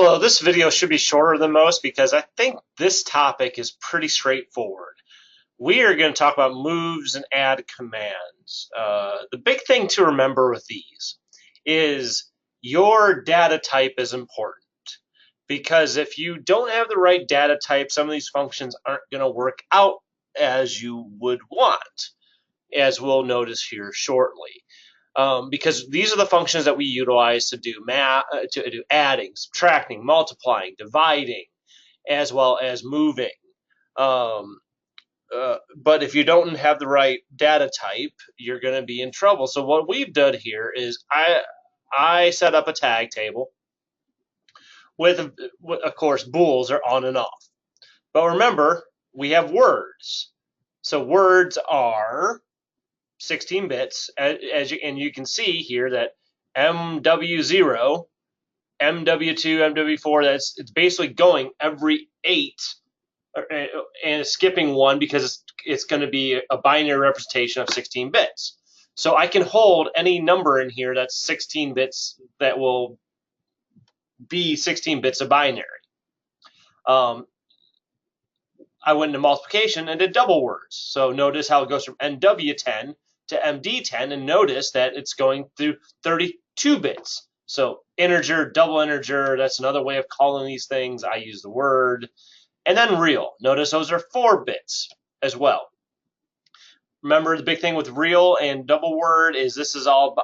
Hello, this video should be shorter than most because I think this topic is pretty straightforward. We are going to talk about moves and add commands. The big thing to remember with these is your data type is important because if you don't have the right data type, some of these functions aren't going to work out as you would want, as we'll notice here shortly. Because these are the functions that we utilize to do math, to do adding, subtracting, multiplying, dividing, as well as moving. But if you don't have the right data type, you're going to be in trouble. So what we've done here is I set up a tag table with, of course, bools are on and off. But remember, we have words. So words are 16 bits, and you can see here that MW0, MW2, MW4, it's basically going every 8 and skipping 1 because it's going to be a binary representation of 16 bits. So I can hold any number in here that's 16 bits that will be 16 bits of binary. I went into multiplication and did double words. So notice how it goes from NW10 to MD10, and notice that it's going through 32 bits. So integer, double integer, that's another way of calling these things. I use the word. And then real. Notice those are 4 bits as well. Remember, the big thing with real and double word is this is all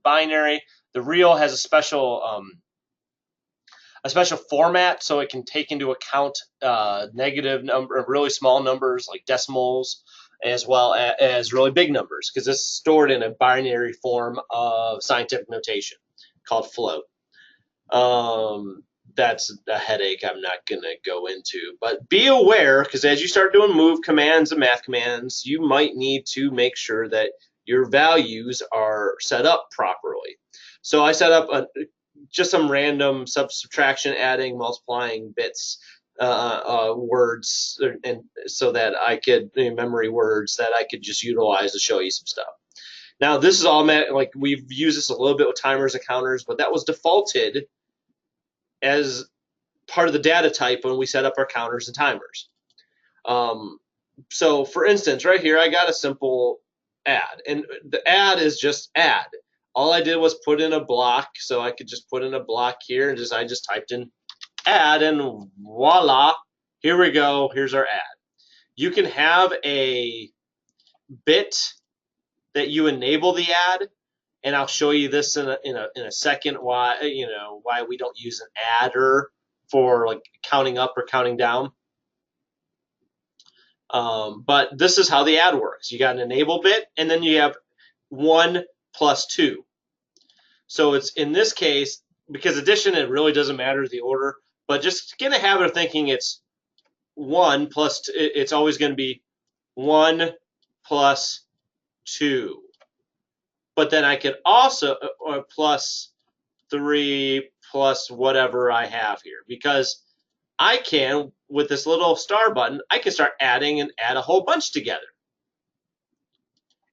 binary. The real has a special format, so it can take into account negative number, really small numbers like decimals, as well as really big numbers, because it's stored in a binary form of scientific notation called float. That's a headache I'm not going to go into. But be aware, because as you start doing move commands and math commands, you might need to make sure that your values are set up properly. So I set up just some random subtraction, adding, multiplying bits, words, and so that I could memory words that I could just utilize to show you some stuff. Now this is all like we've used this a little bit with timers and counters, but that was defaulted as part of the data type when we set up our counters and timers. So for instance, right here I got a simple add, and the add is just add. All I did was put in a block, so I could just put in a block here, and I just typed in add, and voila, here we go. Here's our add. You can have a bit that you enable the add, and I'll show you this in a second why we don't use an adder for like counting up or counting down. But this is how the add works. You got an enable bit, and then you have 1 plus 2. So it's in this case, because addition, it really doesn't matter the order, but just get a habit of thinking it's 1 plus 2. It's always going to be 1 plus 2. But then I could also plus 3 plus whatever I have here, because I can, with this little star button, I can start adding and add a whole bunch together.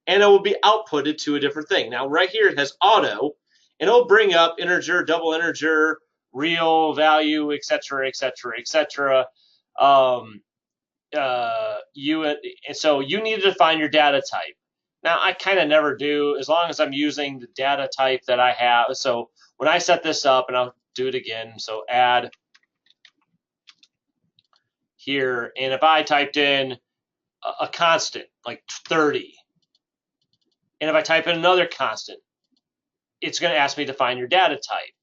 And it will be outputted to a different thing. Now right here it has auto, and it'll bring up integer, double integer, real value, etc., etc., etc. And so you need to define your data type. Now I kind of never do, as long as I'm using the data type that I have. So when I set this up, and I'll do it again, so add here, and if I typed in a constant like 30, and if I type in another constant, it's going to ask me to find your data type.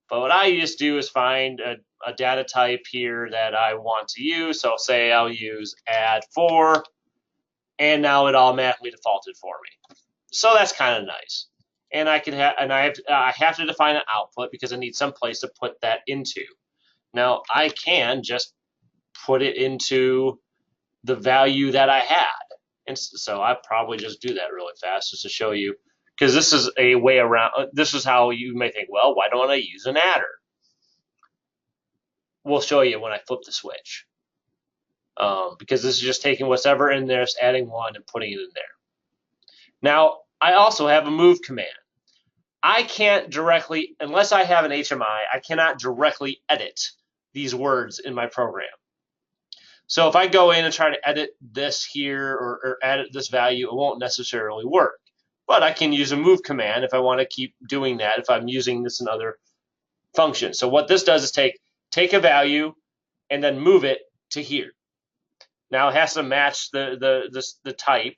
But what I just do is find a data type here that I want to use. So say I'll use add 4, and now it automatically defaulted for me. So that's kind of nice. And I can I have to define an output because I need some place to put that into. Now I can just put it into the value that I had. And so I probably just do that really fast just to show you, because this is a way around. This is how you may think, well, why don't I use an adder? We'll show you when I flip the switch, because this is just taking whatever in there, adding 1 and putting it in there. Now I also have a move command. I can't directly, unless I have an HMI, I cannot directly edit these words in my program. So if I go in and try to edit this here or edit this value, it won't necessarily work. But I can use a move command if I want to keep doing that, if I'm using this in other functions. So what this does is take a value and then move it to here. Now it has to match the type.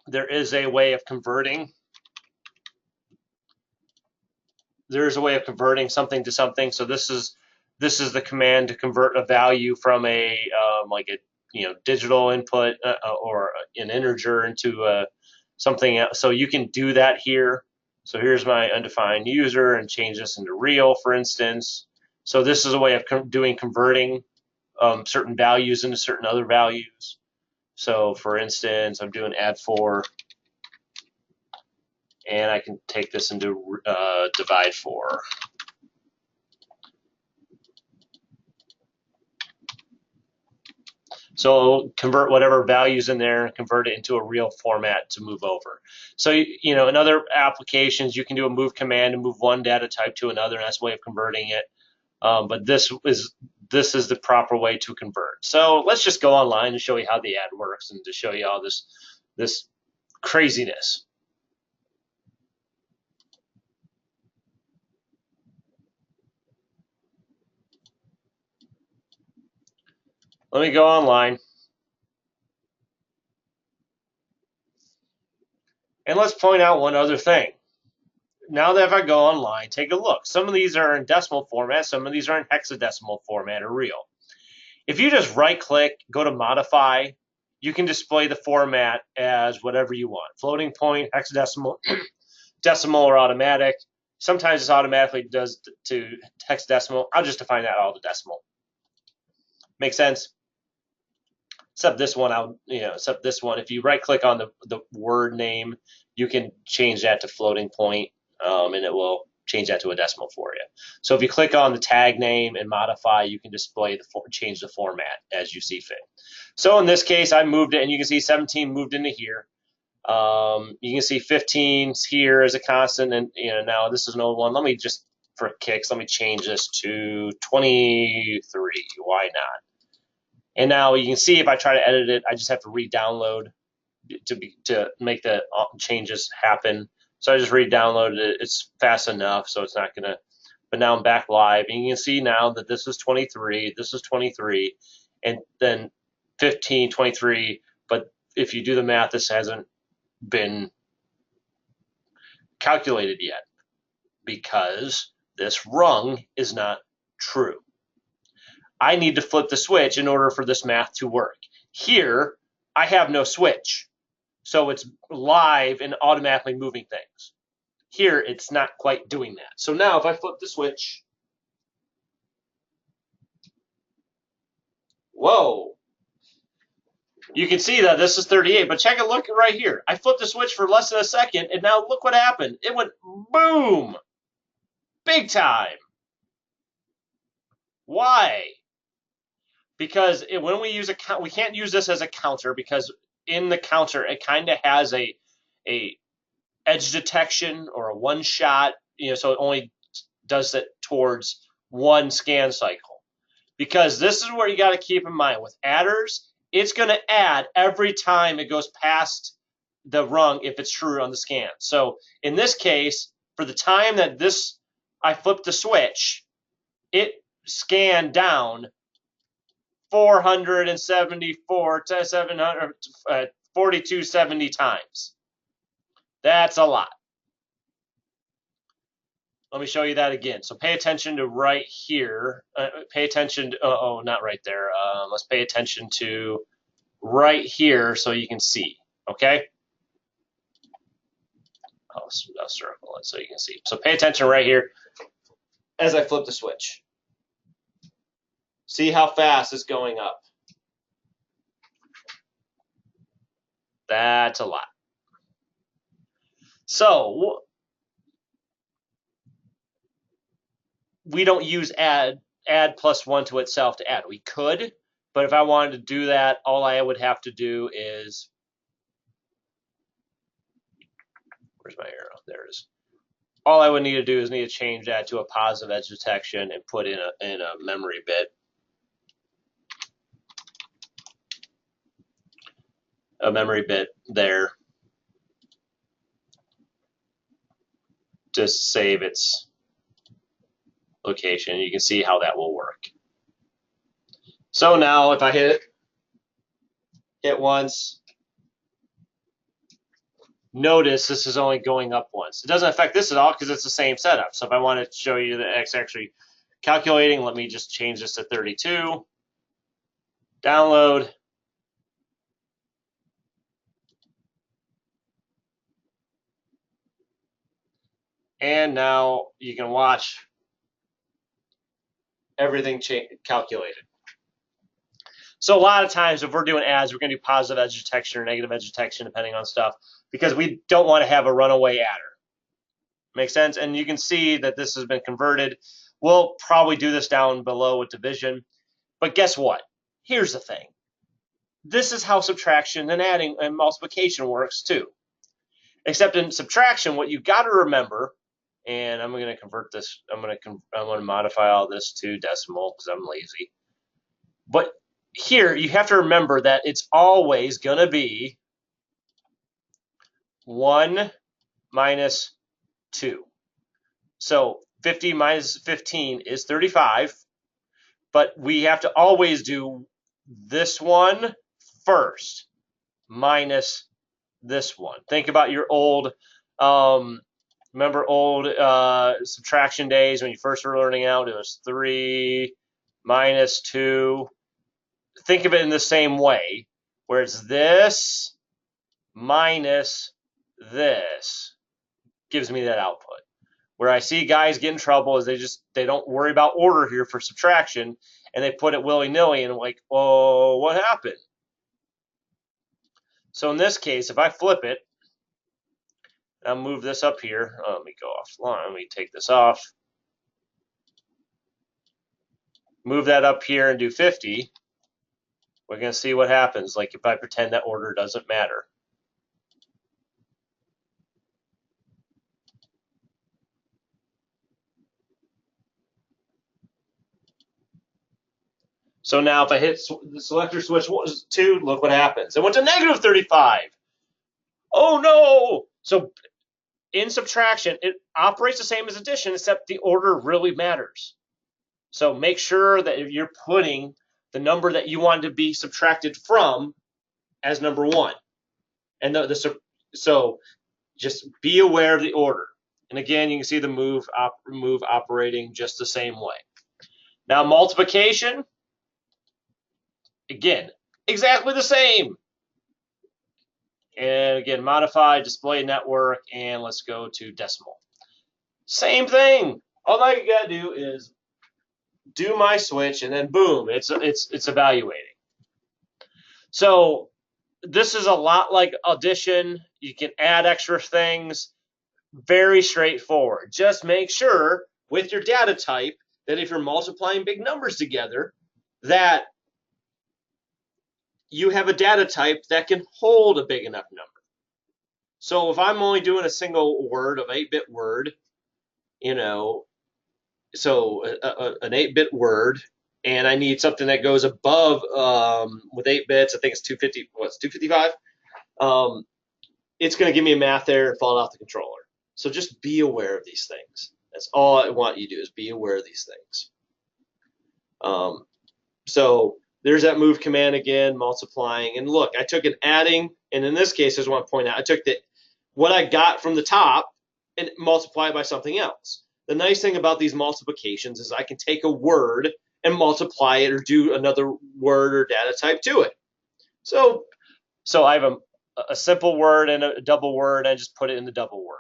There is a way of converting. There's a way of converting something to something. So this is the command to convert a value from a like a digital input or an integer into something else. So you can do that here. So here's my undefined user and change this into real, for instance. So this is a way of converting certain values into certain other values. So for instance, I'm doing add 4, and I can take this into divide 4. So convert whatever values in there and convert it into a real format to move over. So, in other applications, you can do a move command and move one data type to another, and that's a way of converting it. But this is the proper way to convert. So let's just go online and show you how the add works and to show you all this craziness. Let me go online. And let's point out one other thing. Now that if I go online, take a look. Some of these are in decimal format, some of these are in hexadecimal format or real. If you just right-click, go to Modify, you can display the format as whatever you want. Floating point, hexadecimal, decimal, or automatic. Sometimes it automatically does to hexadecimal. I'll just define that all to decimal. Make sense? Except this one, except this one. If you right-click on the word name, you can change that to floating point, and it will change that to a decimal for you. So if you click on the tag name and modify, you can change the format as you see fit. So in this case, I moved it, and you can see 17 moved into here. You can see 15 here as a constant, and now this is an old one. Let me just, for kicks, let me change this to 23. Why not? And now you can see if I try to edit it, I just have to re-download to make the changes happen. So I just re-downloaded it. It's fast enough, so it's not gonna. But now I'm back live, and you can see now that this is 23, this is 23, and then 15, 23. But if you do the math, this hasn't been calculated yet because this rung is not true. I need to flip the switch in order for this math to work. Here, I have no switch, so it's live and automatically moving things. Here, it's not quite doing that. So now if I flip the switch, whoa, you can see that this is 38, but check it, look right here. I flipped the switch for less than a second, and now look what happened. It went boom, big time. Why? Because when we use we can't use this as a counter, because in the counter it kind of has a edge detection or a one shot, so it only does it towards one scan cycle. Because this is where you got to keep in mind with adders, it's going to add every time it goes past the rung if it's true on the scan. So in this case, for the time that I flipped the switch, it scanned down 4270 times. That's a lot. Let me show you that again. So pay attention to right here. Pay attention to, not right there. Let's pay attention to right here so you can see, okay? I'll circle it so you can see. So pay attention right here as I flip the switch. See how fast it's going up. That's a lot. So we don't use add +1 to itself to add. We could, but if I wanted to do that, all I would have to do is Where's my arrow? There it is. All I would need to do is need to change that to a positive edge detection and put in a memory bit. A memory bit there to save its location. You can see how that will work. So now if I hit once, notice this is only going up once. It doesn't affect this at all because it's the same setup. So if I want to show you that it's actually calculating, let me just change this to 32. Download. And now you can watch everything calculated. So a lot of times if we're doing ads, we're going to do positive edge detection or negative edge detection depending on stuff because we don't want to have a runaway adder. Make sense? And you can see that this has been converted. We'll probably do this down below with division. But guess what? Here's the thing. This is how subtraction and adding and multiplication works too. Except in subtraction, what you got to remember, and I'm going to convert this, I'm going to modify all this to decimal because I'm lazy. But here, you have to remember that it's always going to be 1 minus 2. So 50 minus 15 is 35, but we have to always do this one first minus this one. Think about your old, remember old subtraction days when you first were learning out, it was 3 minus 2. Think of it in the same way, where it's this minus this gives me that output. Where I see guys get in trouble is they don't worry about order here for subtraction, and they put it willy-nilly, and like, oh, what happened? So in this case, if I flip it, I'll move this up here. Oh, let me go offline. Let me take this off. Move that up here and do 50. We're going to see what happens, like if I pretend that order doesn't matter. So now if I hit the selector switch 2, look what happens. It went to negative 35. Oh no! So in subtraction, it operates the same as addition, except the order really matters. So make sure that if you're putting the number that you want to be subtracted from as number 1. And so just be aware of the order. And again, you can see the move operating just the same way. Now multiplication, again, exactly the same. And again, modify display network, and let's go to decimal. Same thing. All I gotta do is do my switch, and then boom, it's evaluating. So this is a lot like addition. You can add extra things. Very straightforward. Just make sure with your data type that if you're multiplying big numbers together, that you have a data type that can hold a big enough number. So if I'm only doing a single word of 8-bit word, so an 8-bit word, and I need something that goes above with 8 bits. I think it's 250. What's 255? It's going to give me a math error and fall off the controller. So just be aware of these things. That's all I want you to do is be aware of these things. So there's that move command again, multiplying. And look, I took an adding, and in this case, I just want to point out, I took what I got from the top and multiply it by something else. The nice thing about these multiplications is I can take a word and multiply it or do another word or data type to it. So I have a simple word and a double word, and I just put it in the double word.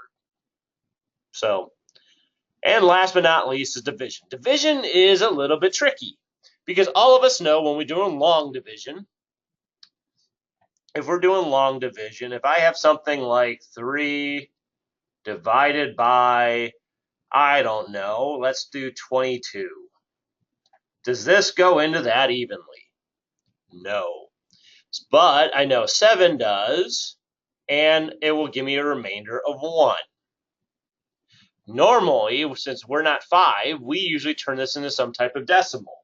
So, and last but not least is division. Division is a little bit tricky because all of us know when we're doing long division, if we're doing long division, if I have something like 3 divided by, I don't know, let's do 22. Does this go into that evenly? No. But I know 7 does, and it will give me a remainder of 1. Normally, since we're not 5, we usually turn this into some type of decimal.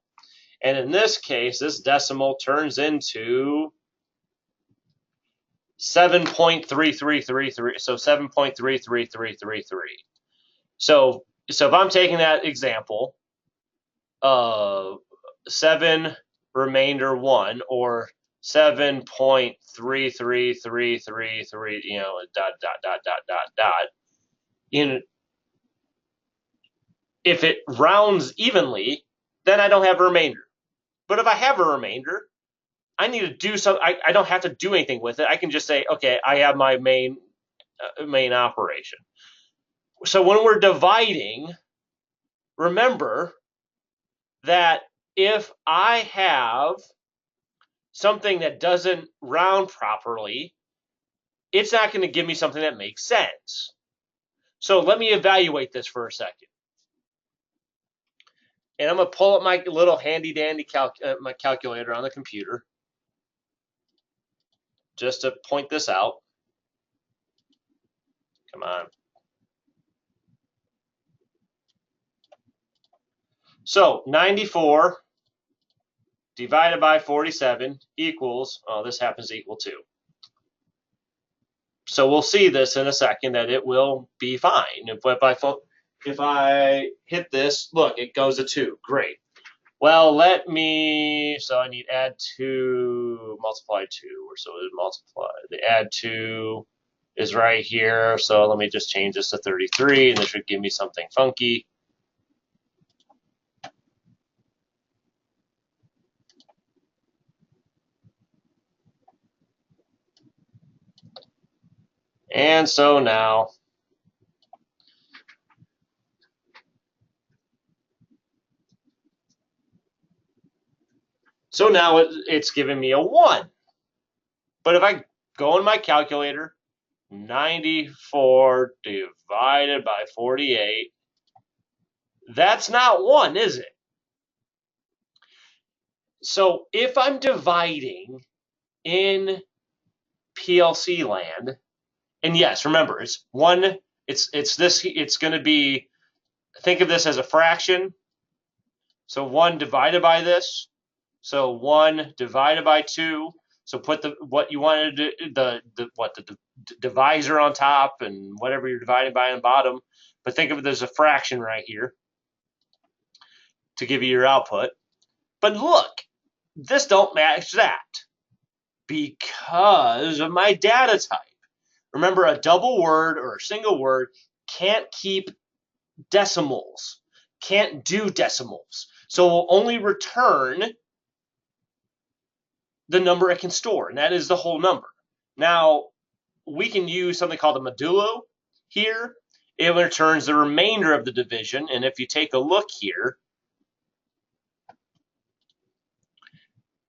And in this case, this decimal turns into 7.3333. So 7.33333. So if I'm taking that example, 7 remainder 1, or 7.33333, if it rounds evenly, then I don't have a remainder. But if I have a remainder, I need to do something. I don't have to do anything with it. I can just say, okay, I have my main operation. So when we're dividing, remember that if I have something that doesn't round properly, it's not going to give me something that makes sense. So let me evaluate this for a second. And I'm going to pull up my little handy dandy my calculator on the computer just to point this out. Come on. So 94 divided by 47 equals, oh, this happens to equal 2. So we'll see this in a second that it will be fine. If I hit this, look, it goes to 2. Great. Well, so I need add 2, multiply 2, or so it multiply. The add 2 is right here. So let me just change this to 33, and this should give me something funky. And so now, it's giving me a 1. But if I go in my calculator, 94 divided by 48, that's not 1, is it? So if I'm dividing in PLC land, and yes, remember, it's 1, it's going to be, think of this as a fraction. So 1 divided by this. So 1 divided by 2. So put what you wanted to do, the divisor on top and whatever you're dividing by on the bottom. But think of it as a fraction right here to give you your output. But look, this don't match that because of my data type. Remember, a double word or a single word can't keep decimals, can't do decimals. So it will only return the number it can store, and that is the whole number. Now, we can use something called a modulo here. It returns the remainder of the division, and if you take a look here,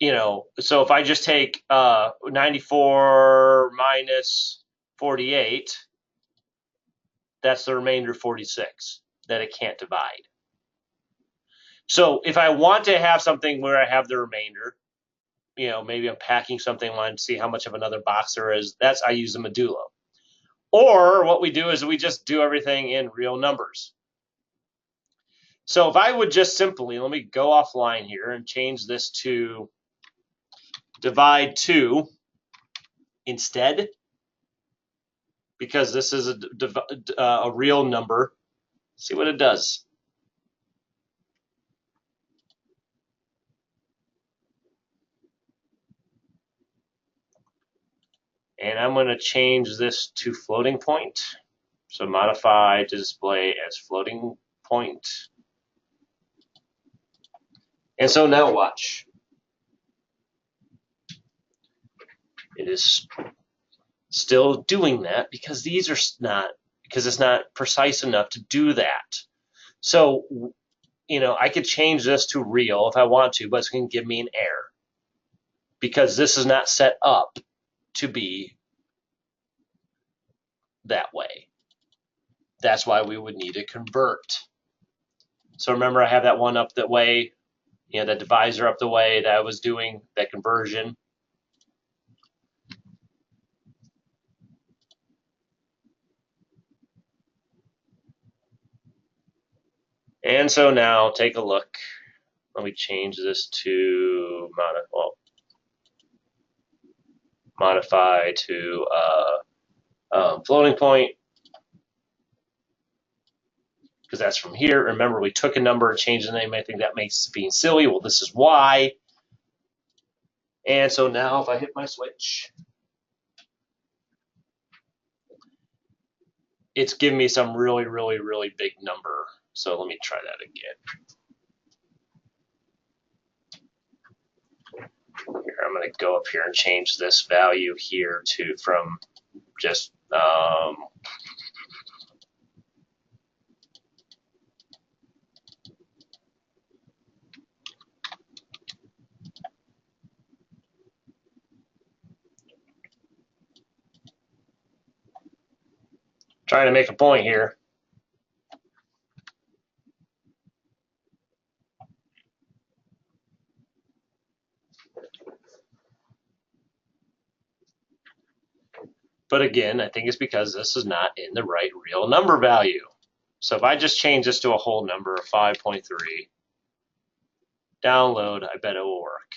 so if I just take 94 minus 48, that's the remainder 46 that it can't divide. So if I want to have something where I have the remainder, maybe I'm packing something on to see how much of another box there is, I use the modulo. Or what we do is we just do everything in real numbers. So if I would just simply, let me go offline here and change this to divide 2 instead, because this is a real number. See what it does. And I'm going to change this to floating point. So modify to display as floating point. And so now watch. It is still doing that because it's not precise enough to do that. So, I could change this to real if I want to, but it's going to give me an error because this is not set up to be that way. That's why we would need to convert. So remember, I have that one up that way, that divisor up the way that I was doing that conversion. And so now take a look. Let me change this to modify to floating point, because that's from here. Remember, we took a number and changed the name. I think that makes it being silly. Well, this is why. And so now if I hit my switch, it's giving me some really, really, really big number. So let me try that again. Here, I'm going to go up here and change this value here to from just trying to make a point here. But again, I think it's because this is not in the right real number value. So if I just change this to a whole number of 5.3, download, I bet it will work.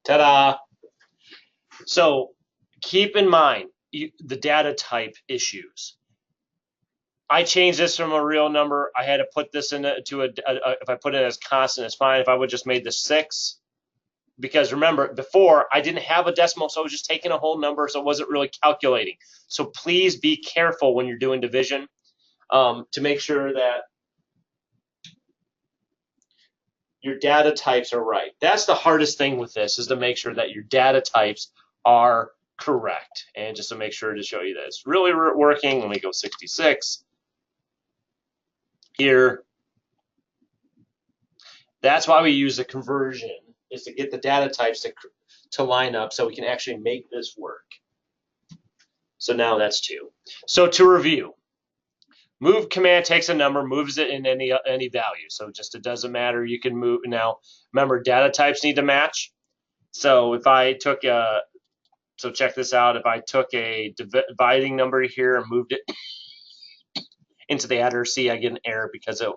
Ta-da! So keep in mind the data type issues. I changed this from a real number. I had to put this into if I put it as constant, it's fine. If I would just made this 6, because remember, before I didn't have a decimal, so I was just taking a whole number, so it wasn't really calculating. So please be careful when you're doing division to make sure that your data types are right. That's the hardest thing with this, is to make sure that your data types are correct. And just to make sure to show you that it's really working, let me go 66 here. That's why we use the conversion, is to get the data types to line up so we can actually make this work. So now that's 2. So to review, move command takes a number, moves it in any value. So just it doesn't matter. You can move. Now, remember, data types need to match. So if I took so check this out. If I took a dividing number here and moved it into the adder, see, I get an error because it,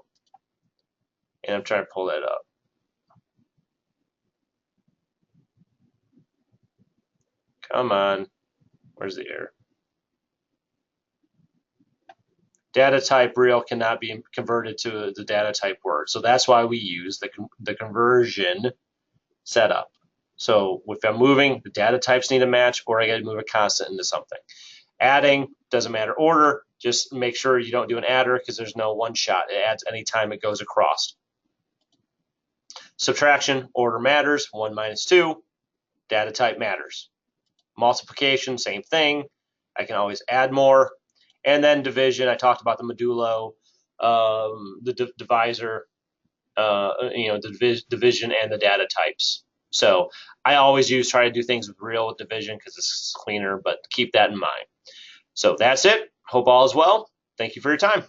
and I'm trying to pull that up. Come on, where's the error? Data type real cannot be converted to the data type word. So that's why we use the conversion setup. So if I'm moving, the data types need to match, or I got to move a constant into something. Adding, doesn't matter order, just make sure you don't do an adder, because there's no one shot. It adds anytime it goes across. Subtraction, order matters, 1 minus 2, data type matters. Multiplication, same thing. I can always add more. And then division, I talked about the modulo, the divisor, the division and the data types. So I always try to do things with real division because it's cleaner, but keep that in mind. So that's it. Hope all is well. Thank you for your time.